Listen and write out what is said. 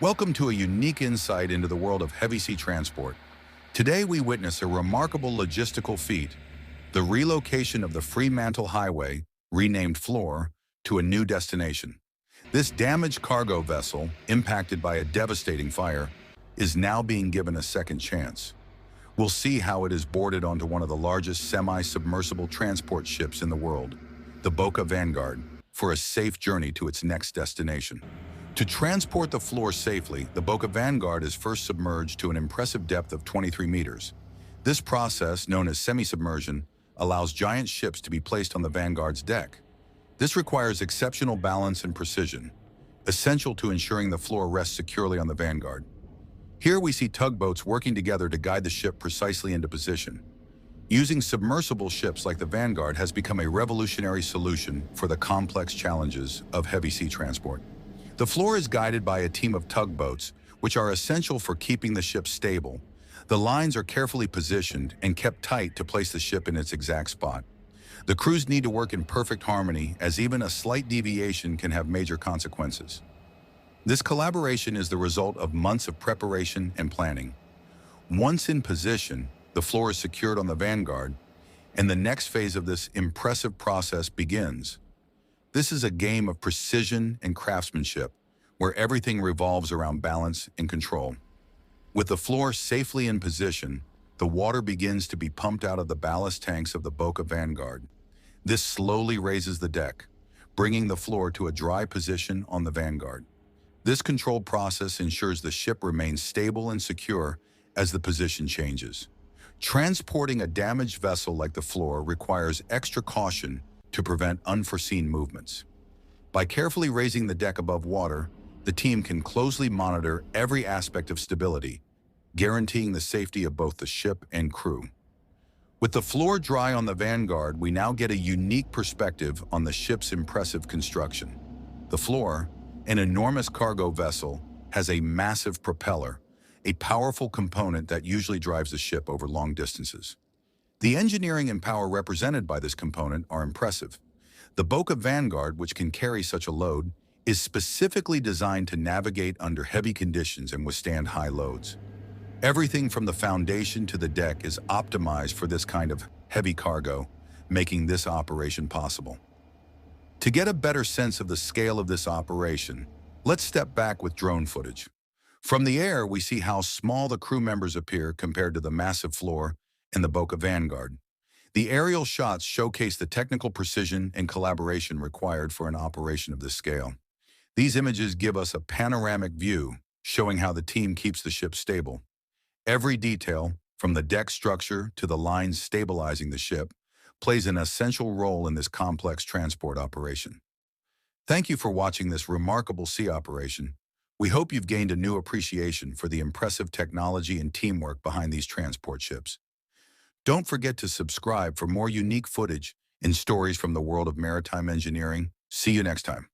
Welcome to a unique insight into the world of heavy sea transport. Today we witness a remarkable logistical feat, the relocation of the Fremantle Highway, renamed Floor, to a new destination. This damaged cargo vessel, impacted by a devastating fire, is now being given a second chance. We'll see how it is boarded onto one of the largest semi-submersible transport ships in the world, the Boka Vanguard, for a safe journey to its next destination. To transport the Floor safely, the Boka Vanguard is first submerged to an impressive depth of 23 meters. This process, known as semi-submersion, allows giant ships to be placed on the Vanguard's deck. This requires exceptional balance and precision, essential to ensuring the Floor rests securely on the Vanguard. Here we see tugboats working together to guide the ship precisely into position. Using submersible ships like the Vanguard has become a revolutionary solution for the complex challenges of heavy sea transport. The Floor is guided by a team of tugboats, which are essential for keeping the ship stable. The lines are carefully positioned and kept tight to place the ship in its exact spot. The crews need to work in perfect harmony, as even a slight deviation can have major consequences. This collaboration is the result of months of preparation and planning. Once in position, the Floor is secured on the Vanguard, and the next phase of this impressive process begins. This is a game of precision and craftsmanship, where everything revolves around balance and control. With the Floor safely in position, the water begins to be pumped out of the ballast tanks of the Boka Vanguard. This slowly raises the deck, bringing the Floor to a dry position on the Vanguard. This controlled process ensures the ship remains stable and secure as the position changes. Transporting a damaged vessel like the Floor requires extra caution to prevent unforeseen movements. By carefully raising the deck above water, the team can closely monitor every aspect of stability, guaranteeing the safety of both the ship and crew. With the Floor dry on the Vanguard, we now get a unique perspective on the ship's impressive construction. The Floor, an enormous cargo vessel, has a massive propeller, a powerful component that usually drives the ship over long distances. The engineering and power represented by this component are impressive. The Boka Vanguard, which can carry such a load, is specifically designed to navigate under heavy conditions and withstand high loads. Everything from the foundation to the deck is optimized for this kind of heavy cargo, making this operation possible. To get a better sense of the scale of this operation, let's step back with drone footage. From the air, we see how small the crew members appear compared to the massive Floor and the Boka Vanguard. The aerial shots showcase the technical precision and collaboration required for an operation of this scale. These images give us a panoramic view, showing how the team keeps the ship stable. Every detail, from the deck structure to the lines stabilizing the ship, plays an essential role in this complex transport operation. Thank you for watching this remarkable sea operation. We hope you've gained a new appreciation for the impressive technology and teamwork behind these transport ships. Don't forget to subscribe for more unique footage and stories from the world of maritime engineering. See you next time.